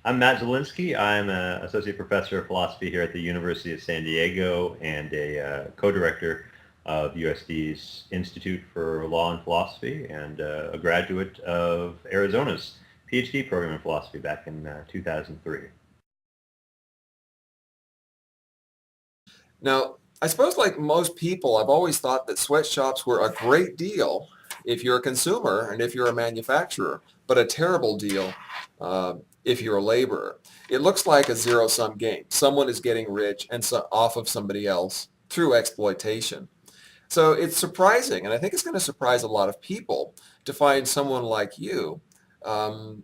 I'm Matt Zwolinski. I'm an associate professor of philosophy here at the University of San Diego and a co-director of USD's Institute for Law and Philosophy and a graduate of Arizona's PhD program in philosophy back in 2003. Now, I suppose like most people, I've always thought that sweatshops were a great deal if you're a consumer and if you're a manufacturer, but a terrible deal if you're a laborer. It looks like a zero-sum game. Someone is getting rich and off of somebody else through exploitation. So it's surprising, and I think it's going to surprise a lot of people to find someone like you um,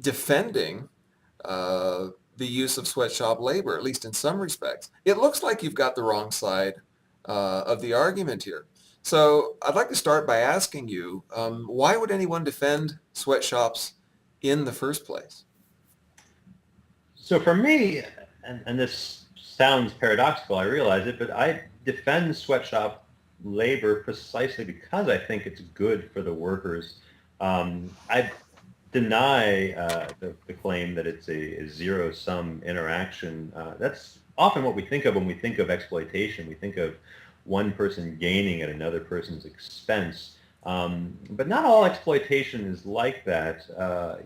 defending uh, the use of sweatshop labor, at least in some respects. It looks like you've got the wrong side of the argument here. So I'd like to start by asking you, why would anyone defend sweatshops in the first place? So for me, and this sounds paradoxical, I realize it, but I defend sweatshop labor precisely because I think it's good for the workers. I deny the claim that it's a zero-sum interaction. That's often what we think of when we think of exploitation. We think of one person gaining at another person's expense. But not all exploitation is like that.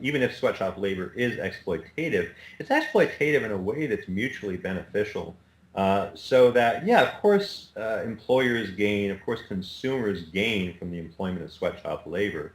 Even if sweatshop labor is exploitative, it's exploitative in a way that's mutually beneficial. So that, yeah, of course, employers gain, of course, consumers gain from the employment of sweatshop labor.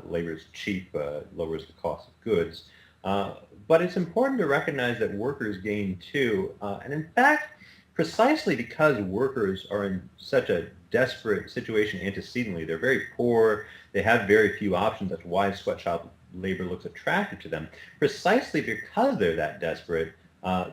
Labor is cheap, lowers the cost of goods. Uh, but it's important to recognize that workers gain too. And in fact, precisely because workers are in such a desperate situation antecedently, they're very poor, they have very few options. That's why sweatshop labor looks attractive to them. Precisely because they're that desperate,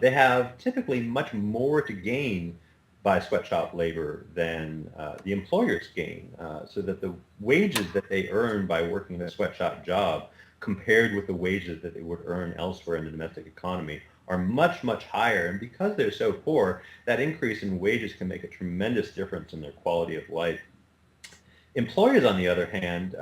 they have typically much more to gain by sweatshop labor than the employers gain, so that the wages that they earn by working a sweatshop job compared with the wages that they would earn elsewhere in the domestic economy are much, much higher. And because they're so poor, that increase in wages can make a tremendous difference in their quality of life. Employers, on the other hand,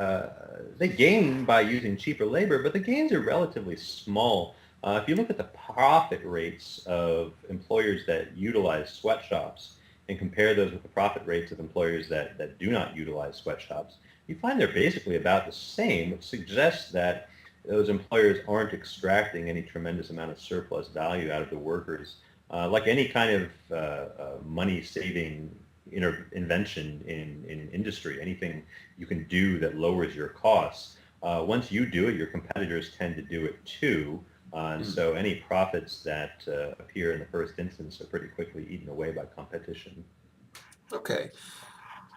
they gain by using cheaper labor, but the gains are relatively small. If you look at the profit rates of employers that utilize sweatshops and compare those with the profit rates of employers that do not utilize sweatshops, you find they're basically about the same, which suggests that those employers aren't extracting any tremendous amount of surplus value out of the workers. Like any kind of money-saving invention in industry, anything you can do that lowers your costs, once you do it, your competitors tend to do it too. And so any profits that appear in the first instance are pretty quickly eaten away by competition. Okay.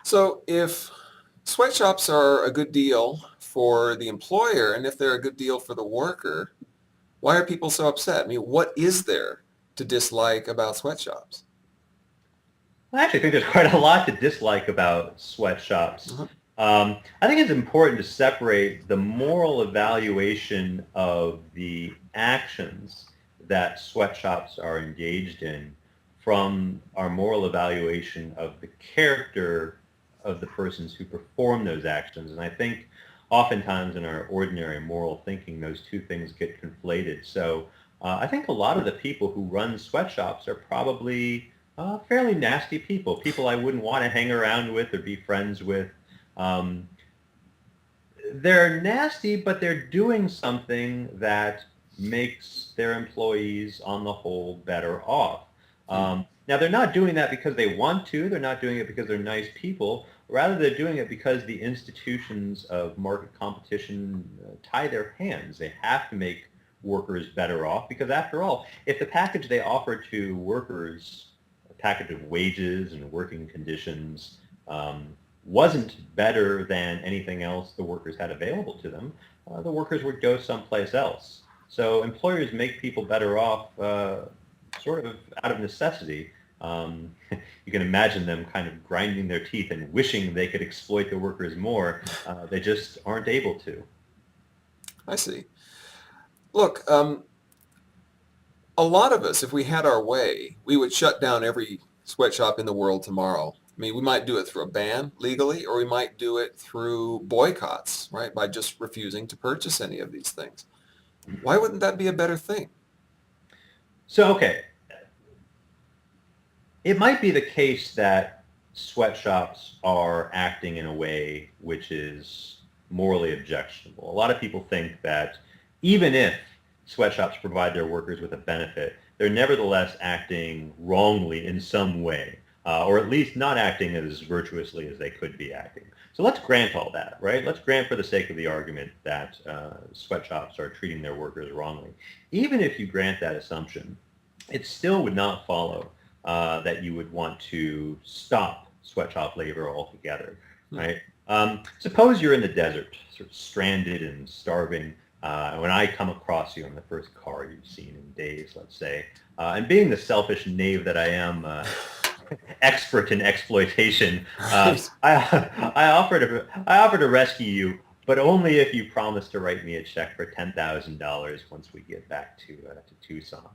So if sweatshops are a good deal for the employer and if they're a good deal for the worker, why are people so upset? I mean, what is there to dislike about sweatshops? I actually think there's quite a lot to dislike about sweatshops. Uh-huh. I think it's important to separate the moral evaluation of the actions that sweatshops are engaged in from our moral evaluation of the character of the persons who perform those actions. And I think oftentimes in our ordinary moral thinking, those two things get conflated. So I think a lot of the people who run sweatshops are probably fairly nasty people I wouldn't want to hang around with or be friends with. Um, they're nasty, but they're doing something that makes their employees on the whole better off. Now, they're not doing that because they want to. They're not doing it because they're nice people. Rather, they're doing it because the institutions of market competition tie their hands. They have to make workers better off because, after all, if the package they offer to workers, a package of wages and working conditions, wasn't better than anything else the workers had available to them, the workers would go someplace else. So employers make people better off sort of out of necessity. You can imagine them kind of grinding their teeth and wishing they could exploit the workers more. They just aren't able to. I see. Look, a lot of us, if we had our way, we would shut down every sweatshop in the world tomorrow. I mean, we might do it through a ban legally, or we might do it through boycotts, right, by just refusing to purchase any of these things. Why wouldn't that be a better thing? So, okay, it might be the case that sweatshops are acting in a way which is morally objectionable. A lot of people think that even if sweatshops provide their workers with a benefit, they're nevertheless acting wrongly in some way, or at least not acting as virtuously as they could be acting. So let's grant all that, right? Let's grant for the sake of the argument that sweatshops are treating their workers wrongly. Even if you grant that assumption, it still would not follow that you would want to stop sweatshop labor altogether, right? Suppose you're in the desert, sort of stranded and starving, when I come across you on the first car you've seen in days, let's say, and being the selfish knave that I am, expert in exploitation, Right. I offer to rescue you, but only if you promise to write me a check for $10,000 once we get back to Tucson.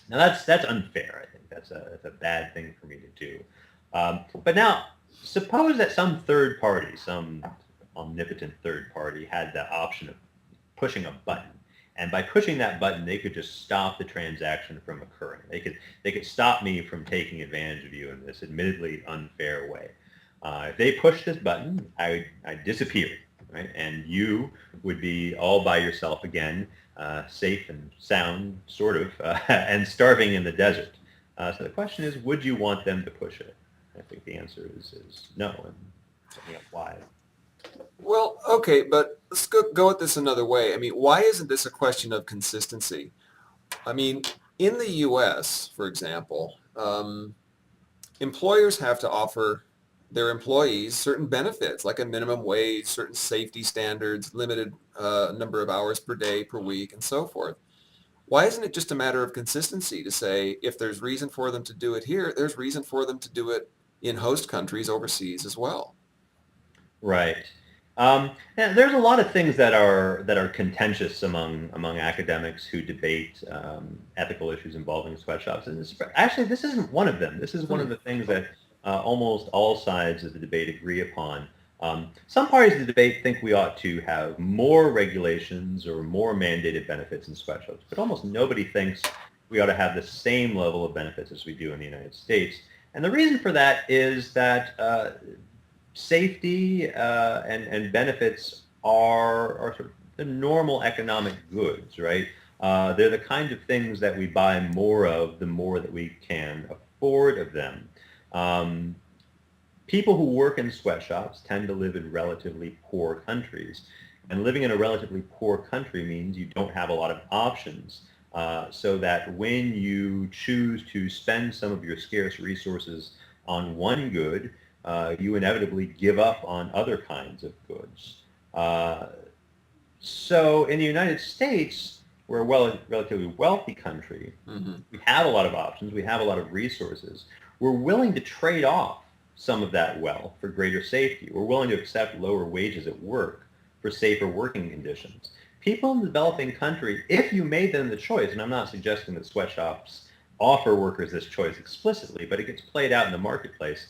Now that's unfair. I think that's a bad thing for me to do. But now, suppose that some third party, some omnipotent third party, had the option of pushing a button, and by pushing that button, they could just stop the transaction from occurring. They could stop me from taking advantage of you in this admittedly unfair way. If they push this button, I disappear, right? And you would be all by yourself again, safe and sound, sort of, and starving in the desert. So the question is, would you want them to push it? I think the answer is no, and something up why. Well, okay, but let's go at this another way. I mean, why isn't this a question of consistency? I mean, in the U.S., for example, employers have to offer their employees certain benefits, like a minimum wage, certain safety standards, limited number of hours per day, per week, and so forth. Why isn't it just a matter of consistency to say if there's reason for them to do it here, there's reason for them to do it in host countries overseas as well? Right. Yeah, there's a lot of things that are contentious among academics who debate ethical issues involving sweatshops, and actually this isn't one of them. This is one of the things that almost all sides of the debate agree upon. Some parties of the debate think we ought to have more regulations or more mandated benefits in sweatshops, but almost nobody thinks we ought to have the same level of benefits as we do in the United States. And the reason for that is that safety and benefits are sort of the normal economic goods, right? They're the kind of things that we buy more of the more that we can afford of them. Um, People who work in sweatshops tend to live in relatively poor countries. And living in a relatively poor country means you don't have a lot of options. So that when you choose to spend some of your scarce resources on one good, you inevitably give up on other kinds of goods. Uh, so in the United States, we're a relatively wealthy country. Hmm. We have a lot of options. We have a lot of resources. We're willing to trade off some of that wealth for greater safety. We're willing to accept lower wages at work for safer working conditions. People in the developing country, if you made them the choice, and I'm not suggesting that sweatshops offer workers this choice explicitly, but it gets played out in the marketplace.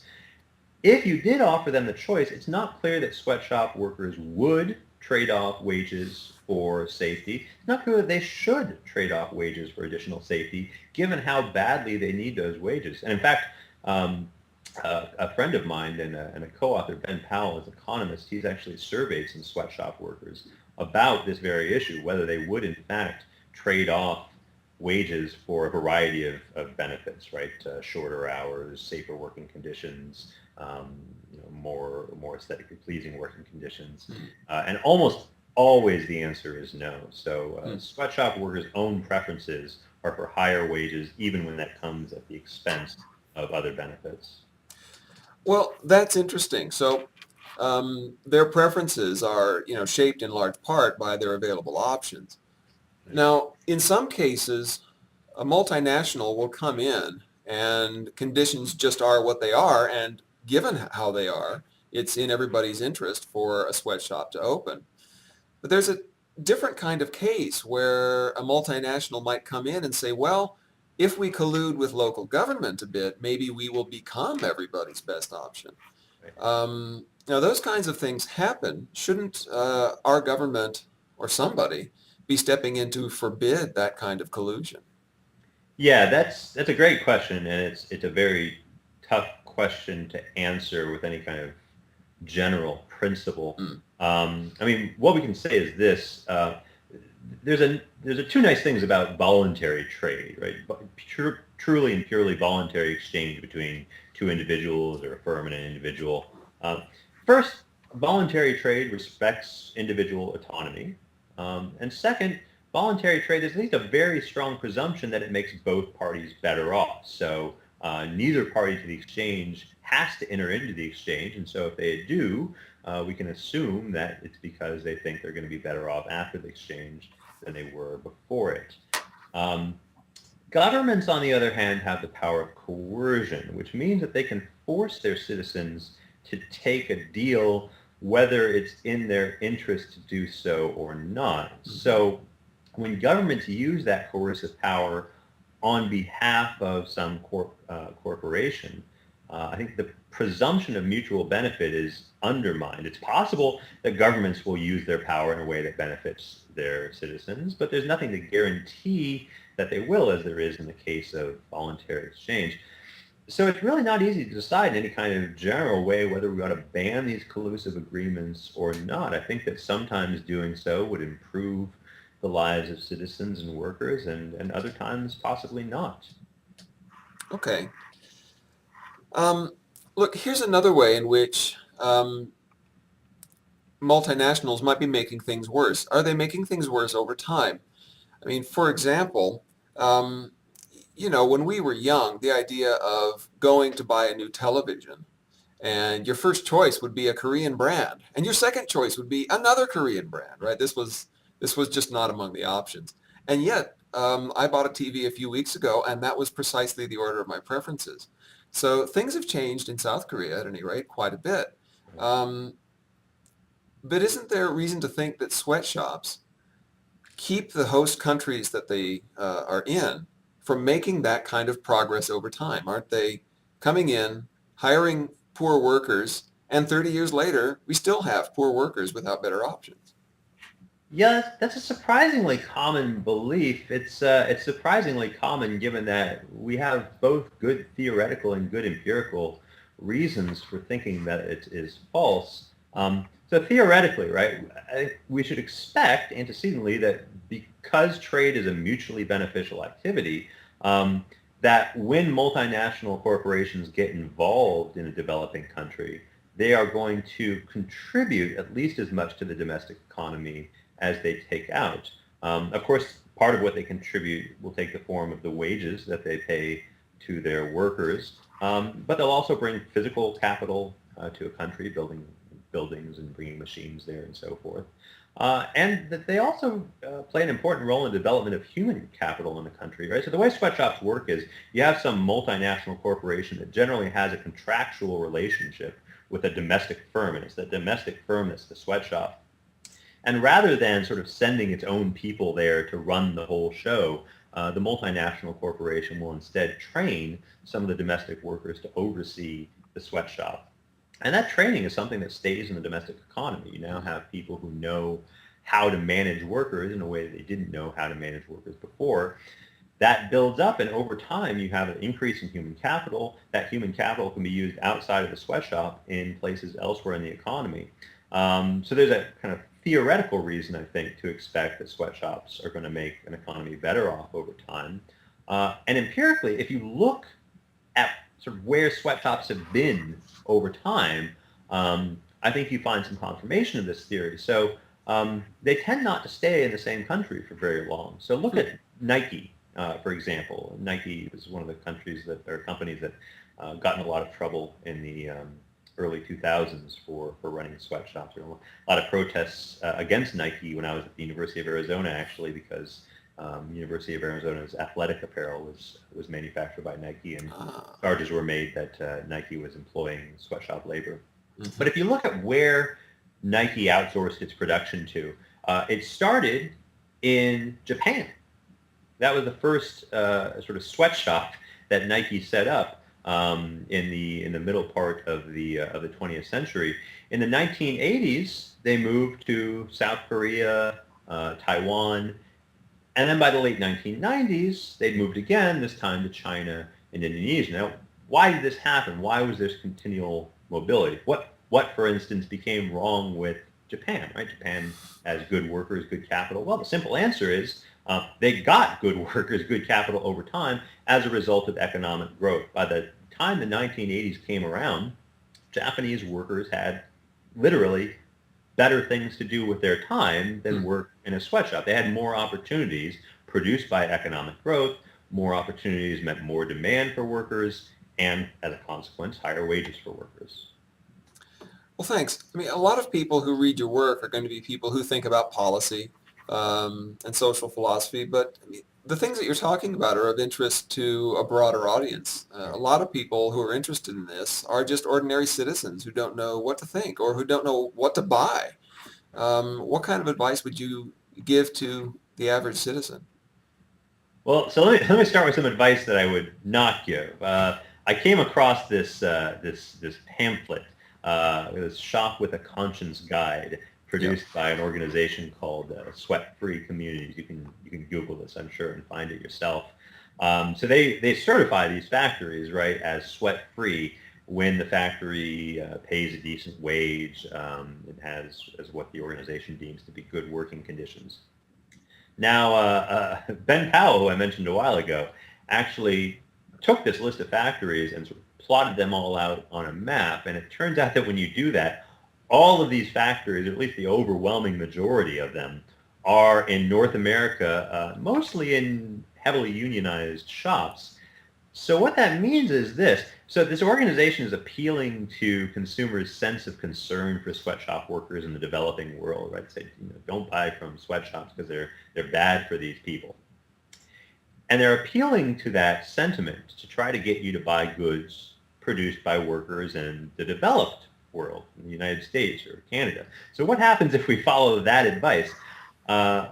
If you did offer them the choice, it's not clear that sweatshop workers would trade off wages for safety. It's not clear that they should trade off wages for additional safety, given how badly they need those wages. And in fact, a friend of mine and a co-author, Ben Powell, is an economist. He's actually surveyed some sweatshop workers about this very issue, whether they would in fact trade off wages for a variety of benefits, right? Shorter hours, safer working conditions, more aesthetically pleasing working conditions, and almost always the answer is no. So sweatshop workers' own preferences are for higher wages, even when that comes at the expense of other benefits. Well, that's interesting. So their preferences are, shaped in large part by their available options. Now, in some cases, a multinational will come in and conditions just are what they are, and given how they are, it's in everybody's interest for a sweatshop to open. But there's a different kind of case where a multinational might come in and say, well, if we collude with local government a bit, maybe we will become everybody's best option. Now, those kinds of things happen. Shouldn't our government or somebody be stepping in to forbid that kind of collusion? Yeah, that's a great question, and it's a very tough question to answer with any kind of general principle. Mm. I mean, what we can say is this: there's a two nice things about voluntary trade, right? Truly and purely voluntary exchange between two individuals or a firm and an individual. Um, First, voluntary trade respects individual autonomy, and second, voluntary trade is at least a very strong presumption that it makes both parties better off. So neither party to the exchange has to enter into the exchange, and so if they do, we can assume that it's because they think they're going to be better off after the exchange than they were before it. Um, Governments, on the other hand, have the power of coercion, which means that they can force their citizens to take a deal whether it's in their interest to do so or not. So when governments use that coercive power on behalf of some corporation, I think the presumption of mutual benefit is undermined. It's possible that governments will use their power in a way that benefits their citizens, but there's nothing to guarantee that they will, as there is in the case of voluntary exchange. So it's really not easy to decide in any kind of general way whether we ought to ban these collusive agreements or not. I think that sometimes doing so would improve the lives of citizens and workers, and other times possibly not. Okay. Look, here's another way in which multinationals might be making things worse. Are they making things worse over time? I mean, for example, um, when we were young, the idea of going to buy a new television and your first choice would be a Korean brand and your second choice would be another Korean brand, right? This was just not among the options. And yet, I bought a TV a few weeks ago and that was precisely the order of my preferences. So things have changed in South Korea at any rate quite a bit. Um, but isn't there reason to think that sweatshops keep the host countries that they are in from making that kind of progress over time? Aren't they coming in, hiring poor workers, and 30 years later, we still have poor workers without better options? Yeah, that's a surprisingly common belief. It's surprisingly common given that we have both good theoretical and good empirical reasons for thinking that it is false. So theoretically, right, I think we should expect antecedently that because trade is a mutually beneficial activity, that when multinational corporations get involved in a developing country, they are going to contribute at least as much to the domestic economy as they take out. Of course, part of what they contribute will take the form of the wages that they pay to their workers, but they'll also bring physical capital to a country, building buildings and bringing machines there and so forth. And that they also play an important role in the development of human capital in the country, right? So the way sweatshops work is you have some multinational corporation that generally has a contractual relationship with a domestic firm, and it's the domestic firm that's the sweatshop. And rather than sort of sending its own people there to run the whole show, the multinational corporation will instead train some of the domestic workers to oversee the sweatshop. And that training is something that stays in the domestic economy. You now have people who know how to manage workers in a way that they didn't know how to manage workers before. That builds up, and over time you have an increase in human capital. That human capital can be used outside of the sweatshop in places elsewhere in the economy. So there's a kind of theoretical reason, I think, to expect that sweatshops are going to make an economy better off over time. And empirically, if you look at sort of where sweatshops have been over time, I think you find some confirmation of this theory. So they tend not to stay in the same country for very long. So look at Nike, for example. Nike is one of the countries that or companies that got in a lot of trouble in the early 2000s for running sweatshops. There were a lot of protests against Nike when I was at the University of Arizona, actually, because University of Arizona's athletic apparel was manufactured by Nike, and charges were made that Nike was employing sweatshop labor. Mm-hmm. But if you look at where Nike outsourced its production to, it started in Japan. That was the first sort of sweatshop that Nike set up in the middle part of the 20th century. In the 1980s, they moved to South Korea, Taiwan, And then by the late 1990s, they'd moved again, this time to China and Indonesia. Now, why did this happen? Why was there continual mobility? What, for instance, became wrong with Japan, right? Japan has good workers, good capital. Well, the simple answer is they got good workers, good capital over time as a result of economic growth. By the time the 1980s came around, Japanese workers had literally better things to do with their time than work in a sweatshop. They had more opportunities produced by economic growth. More opportunities meant more demand for workers and, as a consequence, higher wages for workers. Well, thanks. I mean, a lot of people who read your work are going to be people who think about policy and social philosophy, but I mean, the things that you're talking about are of interest to a broader audience. A lot of people who are interested in this are just ordinary citizens who don't know what to think or who don't know what to buy. What kind of advice would you give to the average citizen? Well, so let me start with some advice that I would not give. I came across this pamphlet, this Shop with a Conscience guide, Yep. produced by an organization called Sweat-Free Communities. You can Google this, I'm sure, and find it yourself. So they certify these factories, right, as sweat-free when the factory pays a decent wage and has as what the organization deems to be good working conditions. Now, Ben Powell, who I mentioned a while ago, actually took this list of factories and sort of plotted them all out on a map. And it turns out that when you do that, all of these factories, or at least the overwhelming majority of them, are in North America, mostly in heavily unionized shops. So what that means is this. So this organization is appealing to consumers' sense of concern for sweatshop workers in the developing world, right? Say, don't buy from sweatshops because they're bad for these people. And they're appealing to that sentiment to try to get you to buy goods produced by workers in the developed world, in the United States or Canada. So what happens if we follow that advice? Uh,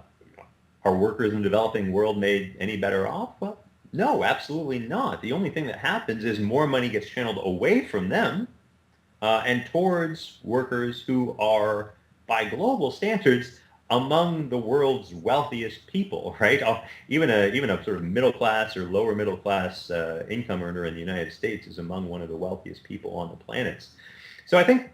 are workers in the developing world made any better off? Well, no, absolutely not. The only thing that happens is more money gets channeled away from them and towards workers who are, by global standards, among the world's wealthiest people, right? Even a sort of middle class or lower middle class income earner in the United States is among one of the wealthiest people on the planet. So I think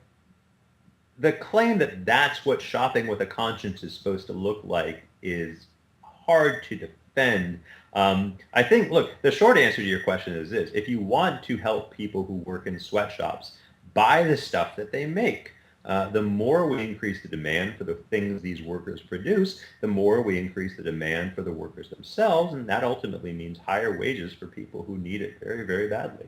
the claim that that's what shopping with a conscience is supposed to look like is hard to defend. I think, look, the short answer to your question is this. If you want to help people who work in sweatshops buy the stuff that they make, the more we increase the demand for the things these workers produce, the more we increase the demand for the workers themselves, and that ultimately means higher wages for people who need it very, very badly.